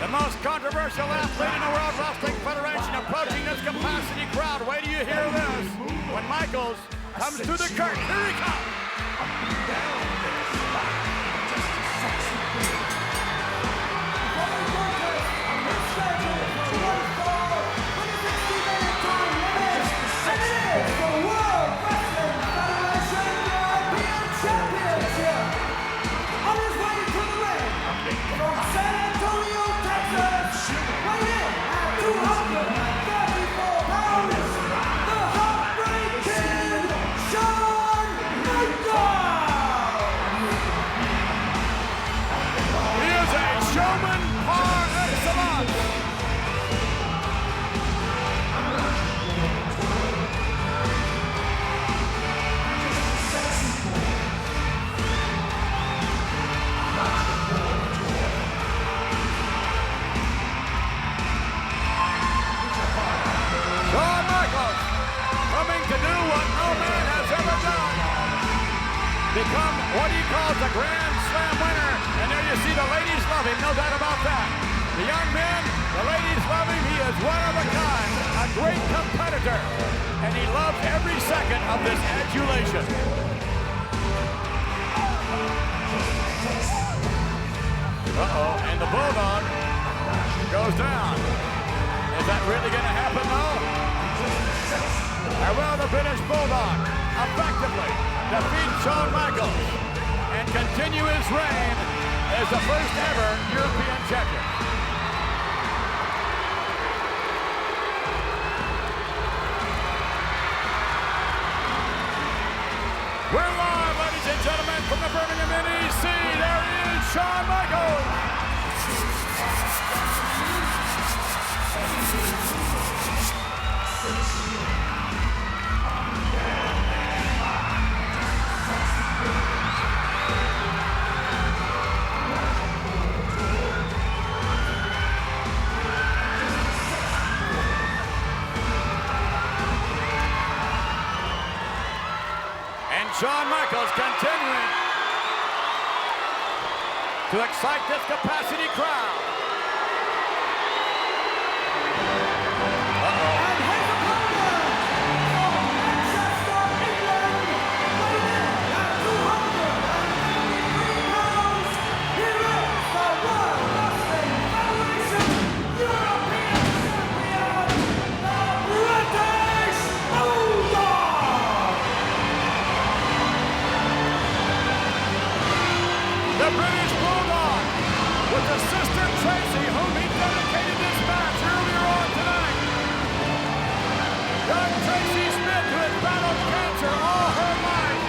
The most controversial athlete in the World Wrestling Federation approaching this capacity crowd. Wait till you hear this. When Michaels comes through the curtain, here he comes. Become what he calls a Grand Slam winner. And there you see the ladies love him, no doubt about that. The young men, the ladies love him. He is one of a kind, a great competitor. And he loves every second of this adulation. Uh-oh, and the Bulldog goes down. Is that really going to happen, though? Well, the British Bulldog effectively defeat Shawn Michaels and continue his reign as the first ever European champion. We're live, ladies and gentlemen, from the Birmingham NEC. There is Shawn Michaels. Shawn Michaels continuing to excite this capacity crowd. Uh-oh. And his opponent from Manchester, England, weighing in at 253 pounds, here is the World Wrestling Federation European Champion, the British Bulldog! The British Bulldog with his sister Tracy, whom he dedicated this match earlier on tonight. Young Tracy Smith, who has battled cancer all her life.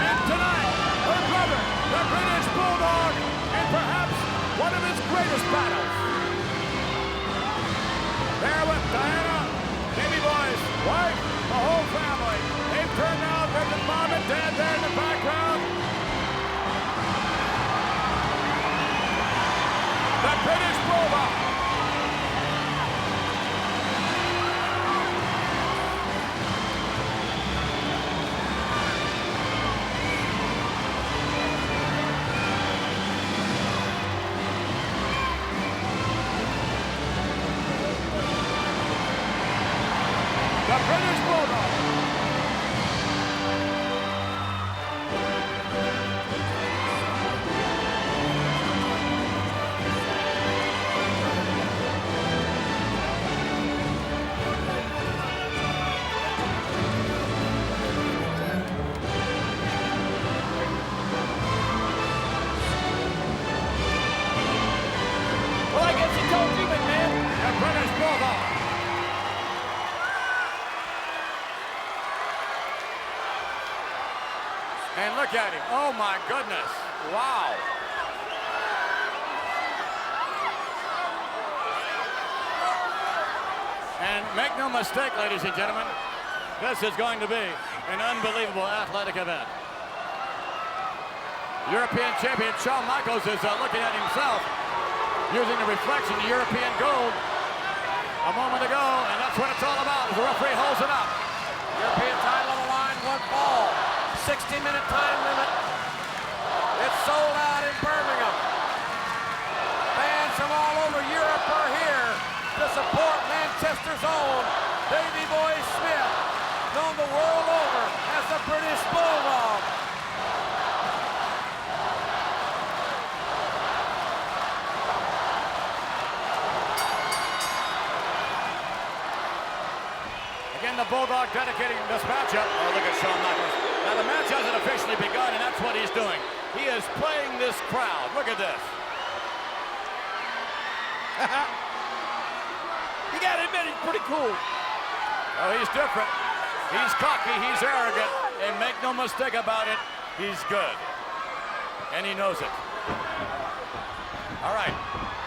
And tonight, her brother, the British Bulldog, and perhaps one of his greatest battles. There with Diana, baby boys, wife, the whole family. They've turned out, there's his mom and dad there in the background. The British Bulldog. The British Bulldog. Well, I guess he told you, McMahon. The British Bulldog. And look at him. Oh, my goodness. Wow. And make no mistake, ladies and gentlemen, this is going to be an unbelievable athletic event. European champion Shawn Michaels is looking at himself using the reflection of European gold a moment ago, and that's what it's all about as the referee holds it up. European title on the line, one fall. 60-minute time limit. It's sold out in Birmingham. Fans from all over pressure's on Davey Boy Smith, known the world over as the British Bulldog. Again, the Bulldog dedicating this matchup. Oh, look at Shawn Michaels. Now, the match hasn't officially begun, and that's what he's doing. He is playing this crowd. Look at this. You gotta admit, he's pretty cool. Oh, he's different. He's cocky, he's arrogant, and make no mistake about it, he's good. And he knows it. All right,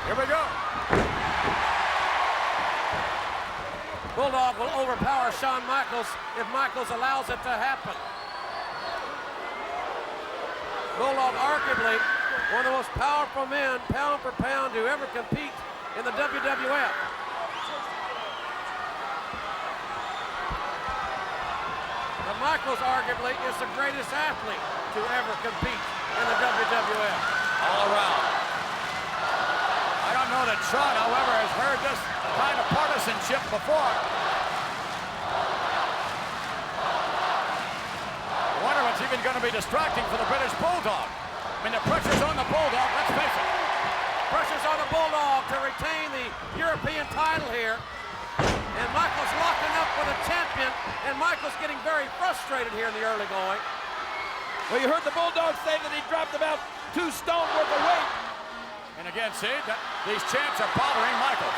here we go. Bulldog will overpower Shawn Michaels if Michaels allows it to happen. Bulldog, arguably one of the most powerful men, pound for pound, to ever compete in the WWF. But Michaels, arguably, is the greatest athlete to ever compete in the WWF. All around. I don't know that Shawn, however, has heard this kind of partisanship before. I wonder what's even going to be distracting for the British Bulldog. I mean, the pressure's on the Bulldog, let's face it. Pressure's on the Bulldog to retain the European title here. And Michaels locking up with a champion, and Michaels getting very frustrated here in the early going. Well, you heard the Bulldog say that he dropped about 2 stone worth of weight. And again, see, these chants are bothering Michaels.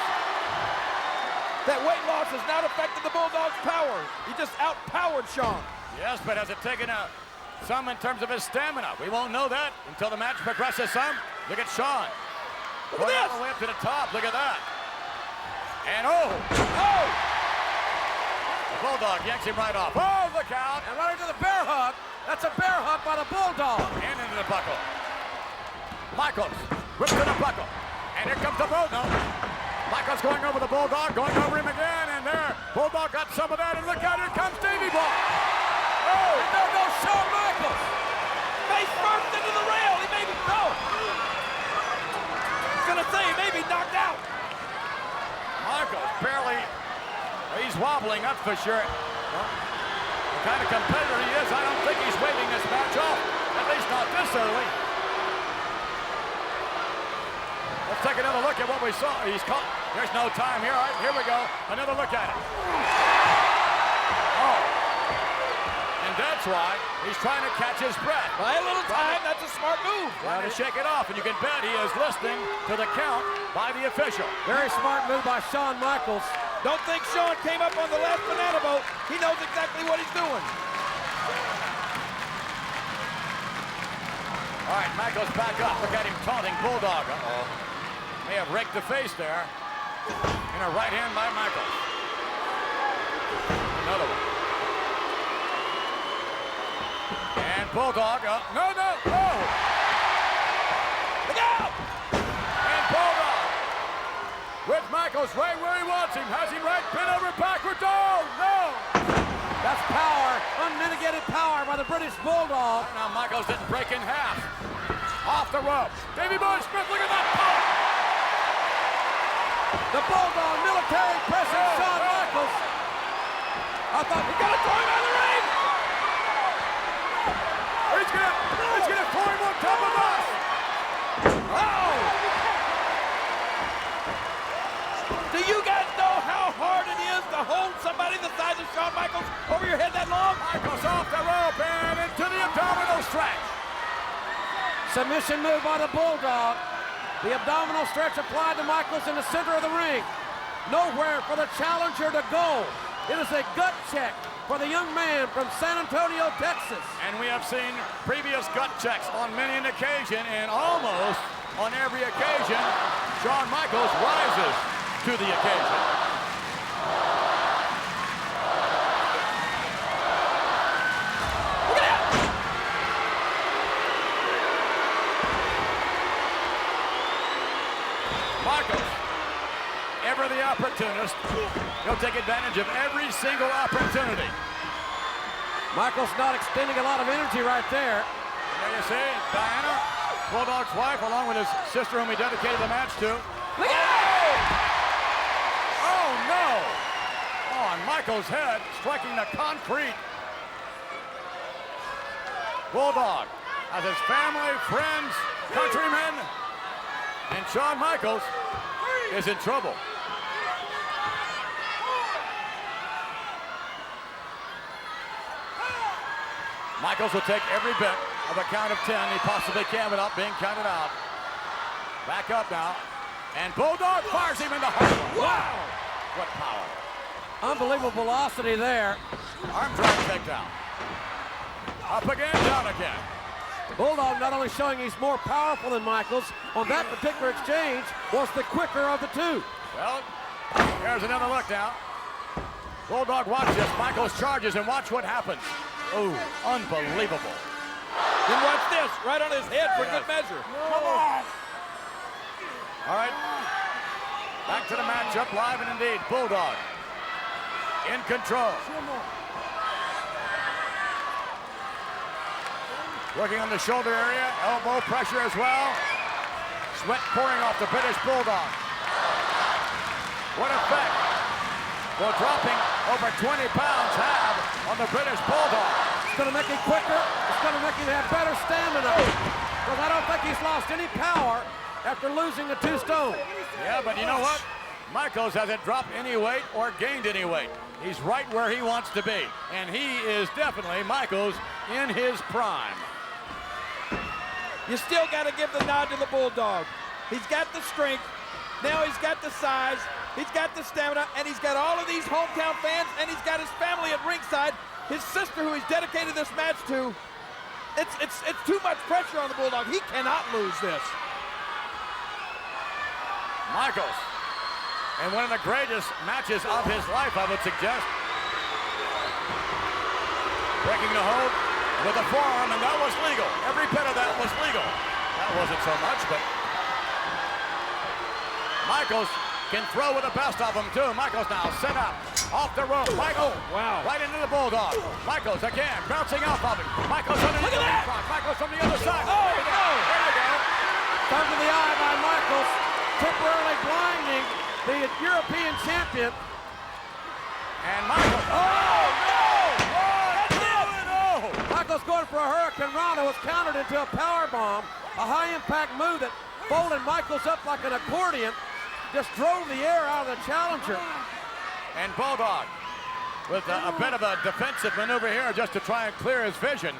That weight loss has not affected the Bulldog's power. He just outpowered Shawn. Yes, but has it taken some in terms of his stamina? We won't know that until the match progresses some. Look at Shawn. Look at this. All the way up to the top. Look at that. And oh! The Bulldog yanks him right off. Oh, look out! And right into the bear hug. That's a bear hug by the Bulldog. And into the buckle. Michaels whips to the buckle. And here comes the Bulldog. Michaels going over the Bulldog, going over him again, and there. Bulldog got some of that, and look out, here comes Davey Boy. Oh! And there goes Shawn Michaels. Face first into the rail. He may be, no. I was gonna say, he may be knocked out. Michaels barely, he's wobbling, that's for sure. Well, the kind of competitor he is, I don't think he's waving this match off. At least not this early. Let's take another look at what we saw. He's caught. There's no time here. All right, here we go. Another look at it. Oh. And that's why he's trying to catch his breath. By a little time, that's a smart move. Trying to shake it off, and you can bet he is listening to the count by the official. Very smart move by Shawn Michaels. Don't think Shawn came up on the last banana boat. He knows exactly what he's doing. All right, Michaels back up. Look at him taunting Bulldog. Uh-oh. May have raked the face there. In a right hand by Michaels. Another one. And Bulldog. No. Look out! And Bulldog. With Michaels right where he wants him. Has him right bent over backwards. Oh, no! That's power, unmitigated power by the British Bulldog. Now Michaels didn't break in half. Off the rope. Davey Boy Smith, look at that power! The Bulldog military pressing Shawn Michaels. I thought He's gonna throw him out of the ring! He's gonna throw him on top of us! Oh! Do you guys know how hard it is to hold somebody the size of Shawn Michaels over your head that long? Michaels off the rope and into the abdominal stretch. submission move by the Bulldog. The abdominal stretch applied to Michaels in the center of the ring. Nowhere for the challenger to go. It is a gut check for the young man from San Antonio, Texas. And we have seen previous gut checks on many an occasion, and almost on every occasion, Shawn Michaels rises to the occasion. Michaels, ever the opportunist, he'll take advantage of every single opportunity. Michaels not expending a lot of energy right there. There you see, Diana, Bulldog's wife, along with his sister whom he dedicated the match to. Look out! Oh, no! Michaels' head striking the concrete. Bulldog has his family, friends, countrymen, and Shawn Michaels is in trouble. Michaels will take every bit of a count of 10 he possibly can without being counted out. Back up now, and Bulldog fires him in the heart. Wow! What power. Unbelievable velocity there. Arm drag takedown. Up again, down again. Bulldog not only showing he's more powerful than Michaels, on that particular exchange was the quicker of the two. Well, here's another look now. Bulldog, watch this. Michaels charges and watch what happens. Oh, unbelievable. Then watch this, right on his head for good measure. Come on. All right, back to the matchup, live and indeed. Bulldog in control. Working on the shoulder area, elbow pressure as well. Sweat pouring off the British Bulldog. What effect will dropping over 20 pounds have on the British Bulldog? It's going to make him quicker. It's going to make him have better stamina. Because I don't think he's lost any power after losing the 2 stone. Yeah, but you know what? Michaels hasn't dropped any weight or gained any weight. He's right where he wants to be. And he is definitely, Michaels, in his prime. You still got to give the nod to the Bulldog. He's got the strength. Now he's got the size. He's got the stamina. And he's got all of these hometown fans. And he's got his family at ringside. His sister, who he's dedicated this match to. It's too much pressure on the Bulldog. He cannot lose this. Michaels, in one of the greatest matches of his life, I would suggest. Breaking the hold with a forearm, and that was legal. Every bit of that was legal. That wasn't so much, but Michaels can throw with the best of them, too. Michaels now set up, off the rope. Michaels, wow. Right into the Bulldog. Michaels again, bouncing off of him. Michaels underneath the ring cross. Michaels from the other side. Oh, no. There you go. Thumb to the eye by Michaels, temporarily blinding the European champion. And Michaels, oh, no! Michaels going for a Hurricane Rana, was countered into a power bomb, a high-impact move that folded Michaels up like an accordion, just drove the air out of the challenger. And Bulldog with a bit of a defensive maneuver here just to try and clear his vision.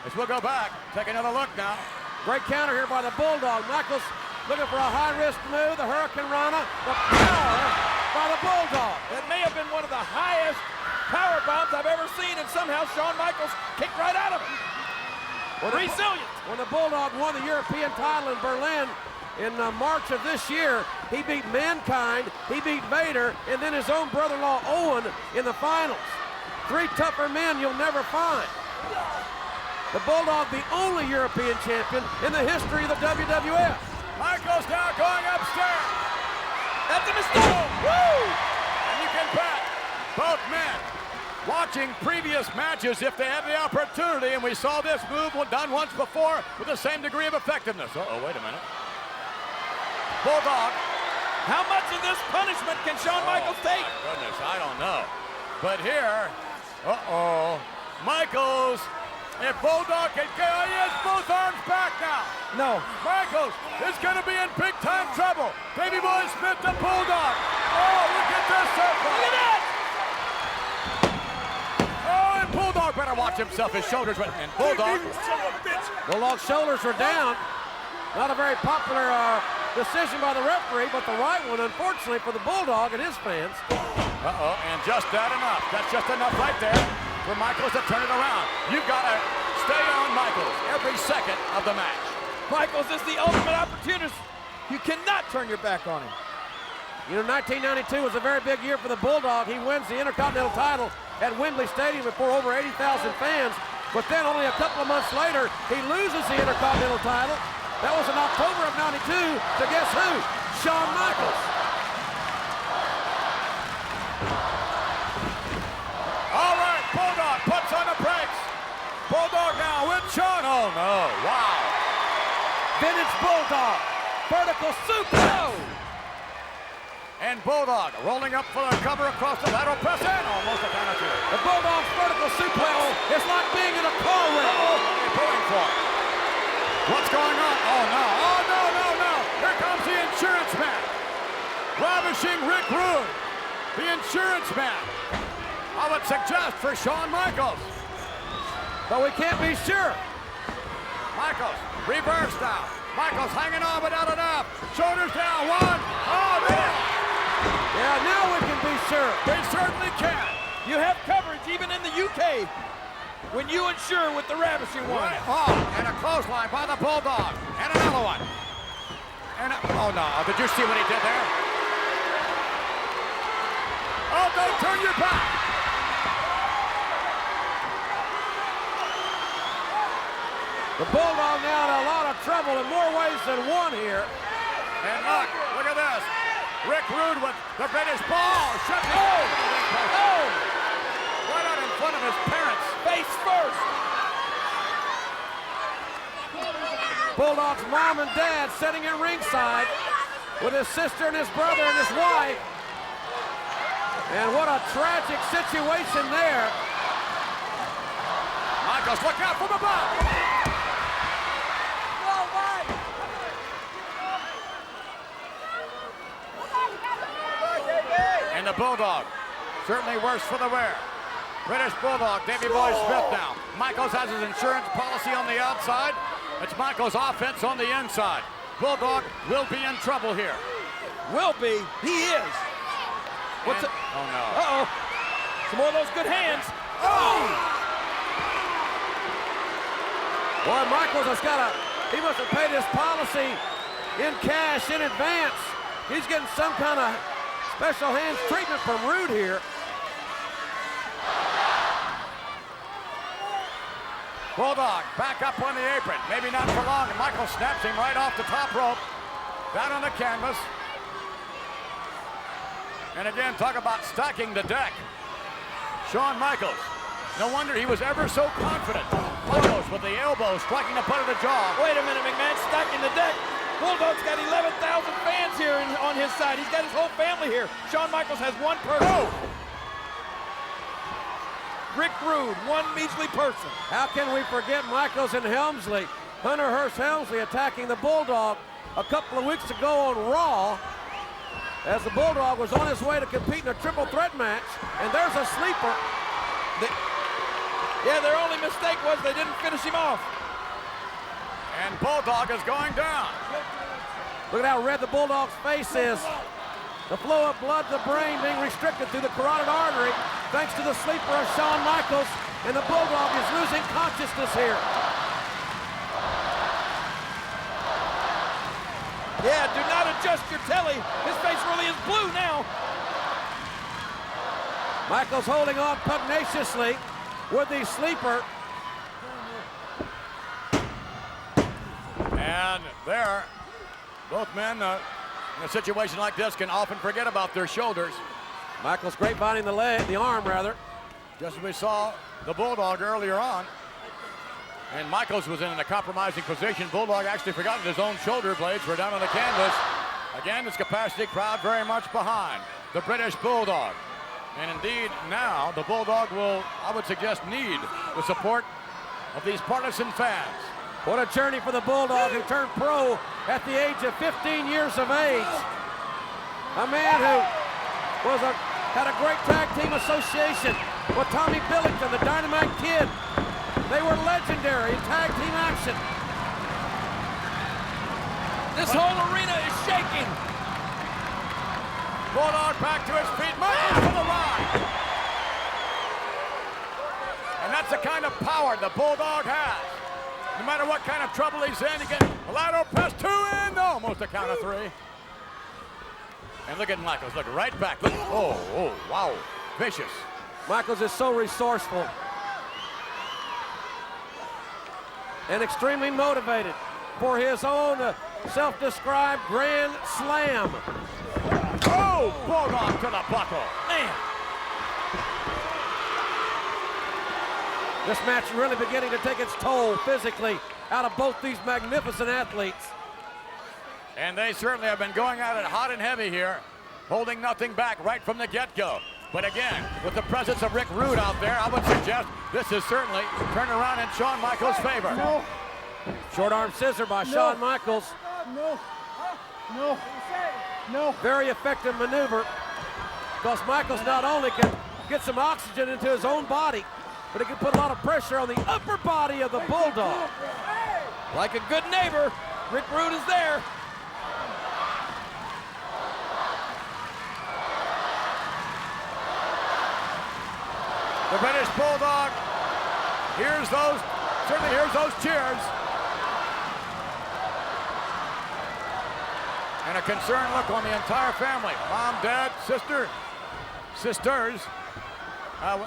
As we'll go back, take another look now. Great counter here by the Bulldog. Michaels looking for a high-risk move, the Hurricane Rana, the power by the Bulldog. That may have been one of the highest power bombs I've ever seen, and somehow Shawn Michaels kicked right out of him. Resilient. When the Bulldog won the European title in Berlin in March of this year, he beat Mankind, he beat Vader, and then his own brother-in-law Owen in the finals. 3 tougher men you'll never find. The Bulldog, the only European champion in the history of the WWF. Michaels now going upstairs. That's a mistake. Woo! And you can bet both men watching previous matches if they had the opportunity, and we saw this move done once before with the same degree of effectiveness. Uh-oh, wait a minute. Bulldog. How much of this punishment can Shawn Michaels take? My goodness, I don't know. But here, Michaels, if Bulldog can get, he has both arms back now. No. Michaels is going to be in big-time trouble. Baby Boy Smith, the Bulldog. Oh, look at this so far. Look at that. Oh, and Bulldog better watch himself. His shoulders went, and Bulldog's shoulders were down. Not a very popular decision by the referee, but the right one, unfortunately, for the Bulldog and his fans. And just that enough. That's just enough right there for Michaels to turn it around. You've got to stay on Michaels every second of the match. Michaels is the ultimate opportunist. You cannot turn your back on him. You know, 1992 was a very big year for the Bulldog. He wins the Intercontinental title at Wembley Stadium before over 80,000 fans. But then only a couple of months later, he loses the Intercontinental title. That was in October of '92 to guess who? Shawn Michaels. All right, Bulldog puts on the brakes. Bulldog now with Shawn. Oh, no. Wow. Vintage Bulldog. Vertical suplex. And Bulldog rolling up for the cover across the lateral press in. Almost a count of 2. The Bulldog's vertical suplex is like being in a car wreck. What are they pulling for? What's going on? Oh, no. Oh, no, no, no. Here comes the insurance man. Ravishing Rick Rude. The insurance man. I would suggest for Shawn Michaels. But we can't be sure. Michaels, reverse now. Michaels hanging on, but not enough. Shoulders down, 1. Oh, man. Yeah, now we can be sure. They certainly can. You have coverage even in the UK when you insure with the Ravishing one. Right. Oh, and a clothesline by the Bulldog. And another one. And oh, no. Did you see what he did there? Oh, don't turn your back. The Bulldog now in a lot of trouble in more ways than one here. And look at this. Rick Rude with the British ball. Shut the Oh! right out in front of his parents. Face first. Bulldog's mom and dad sitting in ringside with his sister and his brother and his wife. And what a tragic situation there. Michaels, look out from above. And the Bulldog, certainly worse for the wear. British Bulldog, Davey Boy Smith now. Michaels has his insurance policy on the outside. It's Michaels' offense on the inside. Bulldog will be in trouble here. Will be. He is. What's it? Oh, no. Uh-oh. Some more of those good hands. Oh! Boy, Michaels has got he must have paid his policy in cash in advance. He's getting some kind of special hands treatment from Rude here. Bulldog back up on the apron. Maybe not for long. And Michael snaps him right off the top rope. Down on the canvas. And again, talk about stacking the deck. Shawn Michaels. No wonder he was ever so confident. Michaels with the elbow striking the butt of the jaw. Wait a minute, McMahon, stacking the deck. Bulldog's got 11,000 fans here on his side. He's got his whole family here. Shawn Michaels has one person. Oh! Rick Rude, one measly person. How can we forget Michaels and Helmsley? Hunter Hearst Helmsley attacking the Bulldog a couple of weeks ago on Raw as the Bulldog was on his way to compete in a triple threat match. And there's a sleeper. Yeah, their only mistake was they didn't finish him off. And Bulldog is going down. Look at how red the Bulldog's face is. The flow of blood to the brain being restricted through the carotid artery thanks to the sleeper of Shawn Michaels, and the Bulldog is losing consciousness here. Yeah, do not adjust your telly. His face really is blue now. Michaels holding on pugnaciously with the sleeper. And there, both men in a situation like this can often forget about their shoulders. Michaels grapevining the arm rather. Just as we saw the Bulldog earlier on. And Michaels was in a compromising position. Bulldog actually forgot his own shoulder blades were down on the canvas. Again, this capacity crowd very much behind the British Bulldog. And indeed, now the Bulldog will, I would suggest, need the support of these partisan fans. What a journey for the Bulldog, who turned pro at the age of 15 years of age. A man who had a great tag team association with Tommy Billington, the Dynamite Kid. They were legendary in tag team action. This whole arena is shaking. Bulldog back to his feet, Michaels to the line. And that's the kind of power the Bulldog has. No matter what kind of trouble he's in, he can lateral press 2 in, almost a count of 3. And look at Michaels, look right back. Look, oh, wow, vicious. Michaels is so resourceful and extremely motivated for his own self-described Grand Slam. Oh, Bulldog to the buckle. Man. This match really beginning to take its toll physically out of both these magnificent athletes. And they certainly have been going at it hot and heavy here. holding nothing back right from the get-go. But again, with the presence of Rick Rude out there, I would suggest this is certainly turned around in Shawn Michaels' favor. No. Short arm scissor by Shawn Michaels. No. No. No. Very effective maneuver, because Michaels not only can get some oxygen into his own body, but he can put a lot of pressure on the upper body of the Bulldog. Like a good neighbor, Rick Rude is there. The British Bulldog certainly hears those cheers. And a concerned look on the entire family. Mom, Dad, sisters,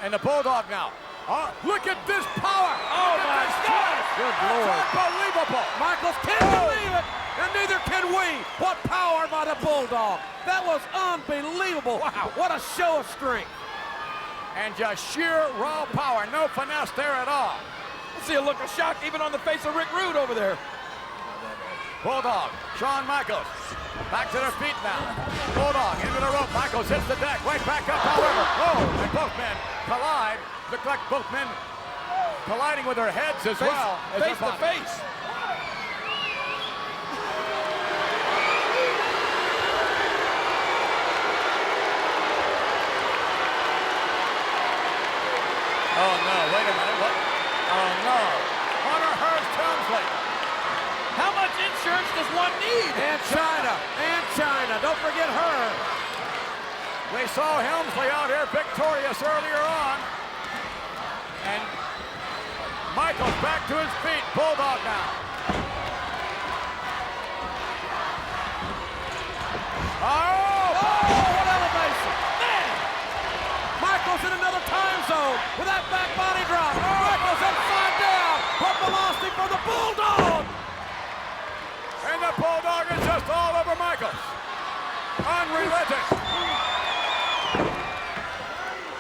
and the Bulldog now. Oh, look at this power! Oh my God! Good That's Lord. unbelievable! Michaels can't believe it, and neither can we. What power by the Bulldog. That was unbelievable. Wow. What a show of strength. And just sheer raw power, no finesse there at all. I see a look of shock even on the face of Rick Rude over there. Bulldog, Shawn Michaels, back to their feet now. Bulldog into the rope. Michaels hits the deck, right back up, however. Oh, and both men collide. Look like both men colliding with their heads as well as Face their to bodies. face. Oh no, wait a minute, what? Oh no, Hunter Hearst Helmsley. How much insurance does one need? And China, don't forget her. We saw Helmsley out here victorious earlier on. And Michaels back to his feet, Bulldog now. Oh! What elevation. Man! Michaels in another time zone with that back body drop. Michaels upside down. What velocity for the Bulldog. And the Bulldog is just all over Michaels. Unrelenting.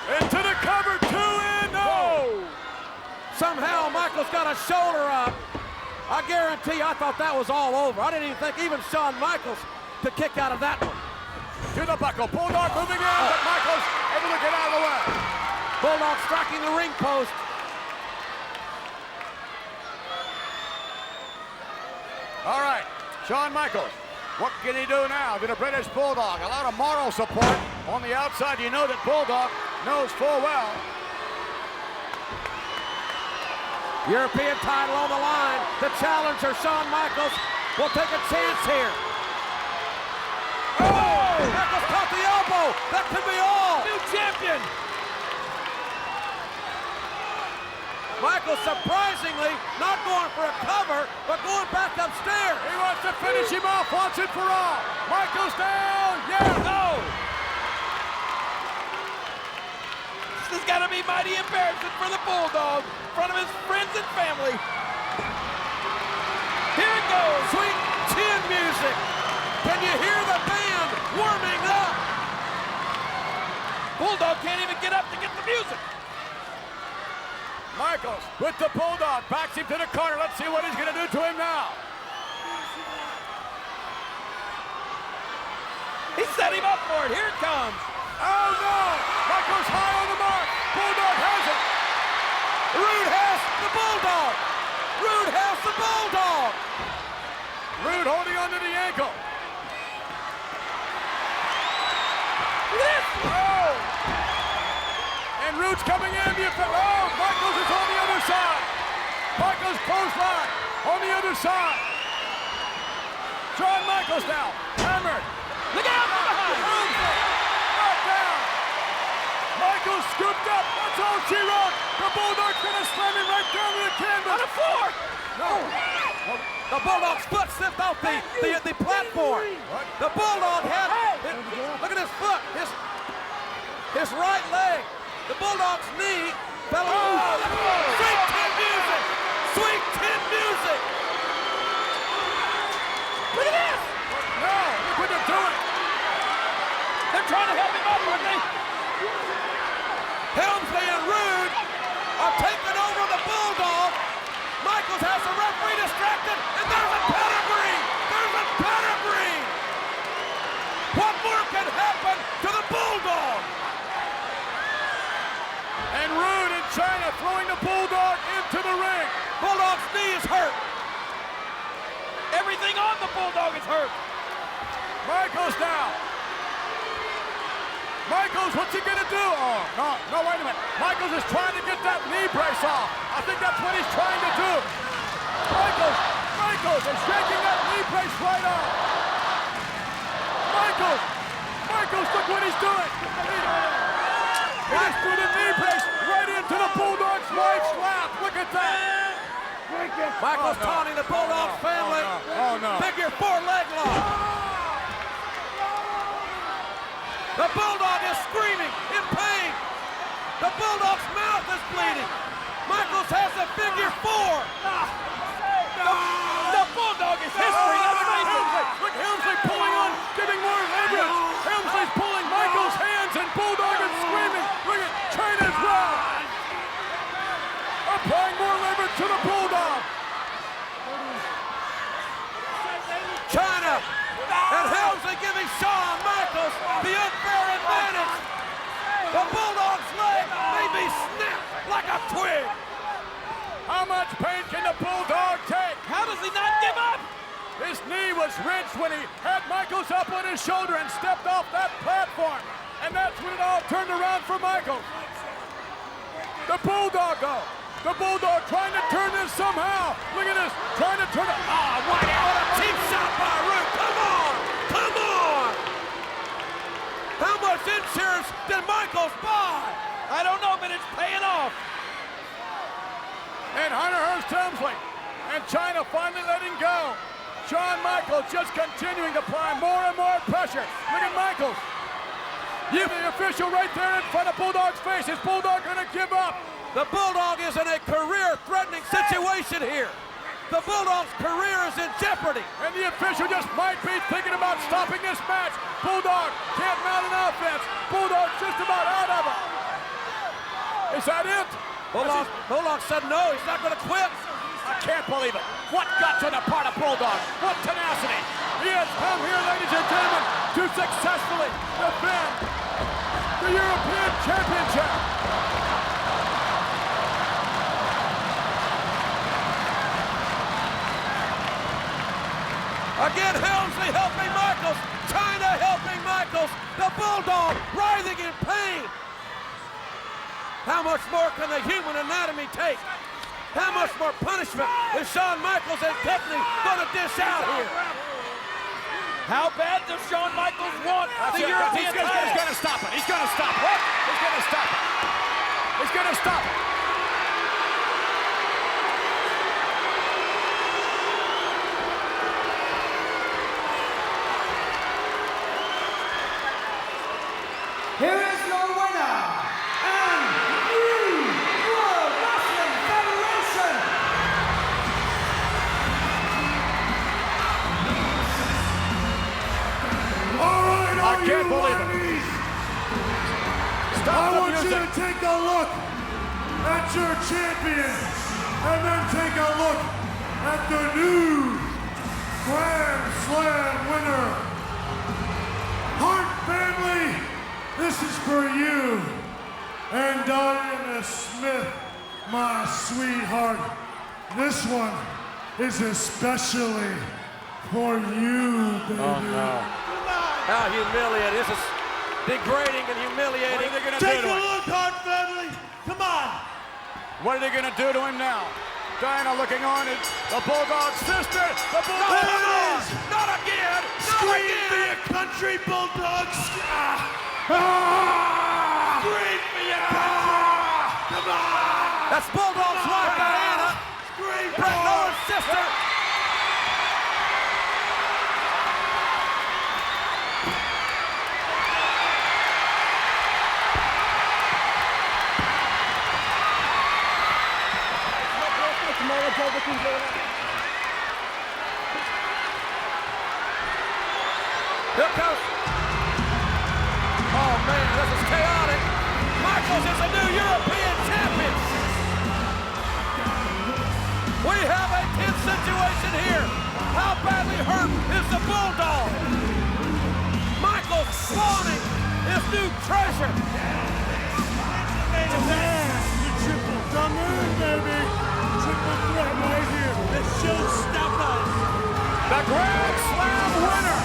Into the cover, 2 in, no! Somehow Michaels got a shoulder up. I guarantee you, I thought that was all over. I didn't even think even Shawn Michaels could kick out of that one. To the buckle, Bulldog moving in, but Michaels able to get out of the way. Bulldog striking the ring post. All right, Shawn Michaels, what can he do now to the British Bulldog? A lot of moral support on the outside. You know that Bulldog knows full well. European title on the line. The challenger, Shawn Michaels, will take a chance here. Oh! Michaels caught the elbow. That could be all. New champion. Michaels surprisingly not going for a cover, but going back upstairs. He wants to finish him off once and for all. Michaels down, yeah, no! This has got to be mighty embarrassing for the Bulldog in front of his friends and family. Here it goes. Sweet chin music. Can you hear the band warming up? Bulldog can't even get up to get the music. Michaels with the Bulldog, backs him to the corner. Let's see what he's going to do to him now. He set him up for it. Here it comes. Oh no! Michaels high on the mark. Bulldog has it. Rude has the Bulldog. Rude has the Bulldog. Rude holding onto the ankle. Look at this. Oh! And Rude's coming in. Oh, Michaels is on the other side. Michaels clothesline on the other side. Shawn Michaels now, hammered. Look out from behind. Knocked down. Michaels scooped up. That's all she wrote. The Bulldog's gonna slam him right down to the canvas. On the floor. No. The Bulldog's foot slipped off the platform. What? The Bulldog had, look at his foot, his right leg. The Bulldog's knee fell off. Sweet tin music! Sweet tin music! Look at this. No, look what they're doing. They're trying to help him up, aren't they? Helmsley and Rude are taking over the Bulldog. Michaels has the referee distracted, and there's a pedigree! There's a pedigree! What more can happen holding on. The Bulldog is hurt. Michaels now. Michaels, what's he gonna do? Oh, no, wait a minute. Michaels is trying to get that knee brace off. I think that's what he's trying to do. Michaels is shaking that knee brace right off. Michaels, look what he's doing. He just threw the knee brace right into the Bulldog's wife's lap. Look at that. Michaels taunting the Bulldog family. Oh, no. Figure 4 leg lock. The Bulldog is screaming in pain. The Bulldog's mouth is bleeding. Michaels has a figure 4. The Bulldog is history. Look, Helmsley pulling on, giving more leverage. Helmsley's pulling Michaels' hands, and Bulldog is screaming. Look at China's round. Applying more leverage to the Bulldog. China and Helmsley giving Shawn Michaels the unfair advantage. The Bulldog's leg may be snapped like a twig. How much pain can the Bulldog take? How does he not give up? His knee was wrenched when he had Michaels up on his shoulder and stepped off that platform. And that's when it all turned around for Michaels. The Bulldog, though. The Bulldog trying to turn this somehow. Look at this, trying to turn it. Oh, right out. What a cheap shot by Root. Come on. How much insurance did Michaels buy? I don't know, but it's paying off. And Hunter Hearst Helmsley and China finally letting go. Shawn Michaels just continuing to apply more and more pressure. Look at Michaels. The official right there in front of Bulldog's face. Is Bulldog going to give up? The Bulldog is in a career-threatening situation here. The Bulldog's career is in jeopardy. And the official just might be thinking about stopping this match. Bulldog can't mount an offense. Bulldog's just about out of it. Is that it? Bulldog said no, he's not going to quit. I can't believe it. What guts on the part of Bulldog. What tenacity. He has come here, ladies and gentlemen, to successfully defend the European Championship. Again, Helmsley helping Michaels. China helping Michaels. The Bulldog writhing in pain. How much more can the human anatomy take? How much more punishment is Shawn Michaels and company going to dish out here? How bad does Shawn Michaels want the European title? He's going to stop it. He's going to stop it. What? He's going to stop it. He's going to stop it. Here is your winner, and new World Wrestling Federation. All right, I can't believe it. Stop I the want you music. to take a look at your champion, and then take a look at the new Grand Slam winner. Hart family, this is for you. And Diana Smith, my sweetheart, this one is especially for you, baby. Oh, no. How humiliating. This is degrading and What humiliating. are they going to do Take to a him? look, Hart family. Come on. What are they going to do to him now? Diana looking on at the Bulldog's sister. The Bulldog. There it is. Not again! Not Scream again! for your country, Bulldogs. Scream for your country. Come on. That's Bulldog's wife, Diana. Scream Brett for Nolan's sister. Here comes. Oh man, this is chaotic. Michaels is a new European champion. We have a tense situation here. How badly hurt is the Bulldog? Michaels flaunting his new treasure. Come in, baby. Triple threat right here. The showstopper. the Grand Slam winner.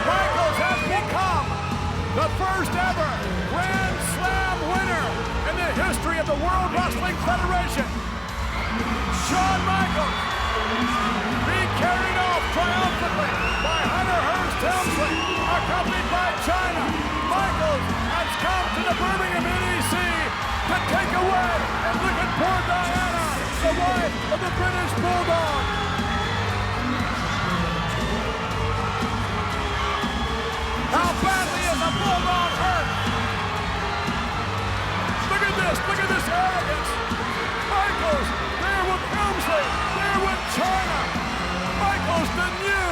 Michaels has become the first ever Grand Slam winner in the history of the World Wrestling Federation. Shawn Michaels being carried off triumphantly by Hunter Hearst Helmsley, accompanied by China. Michaels has come to the Birmingham NEC to take away and look at poor Diana, the wife of the British Bulldog. How badly is the Bulldog hurt? Look at this arrogance. Michaels there with Helmsley, there with China. Michaels, the new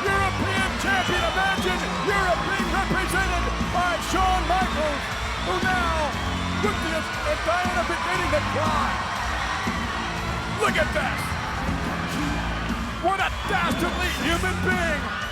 European champion. Imagine Europe being represented by Shawn Michaels, who now, with Diana beginning to cry. Look at this. What a dastardly human being.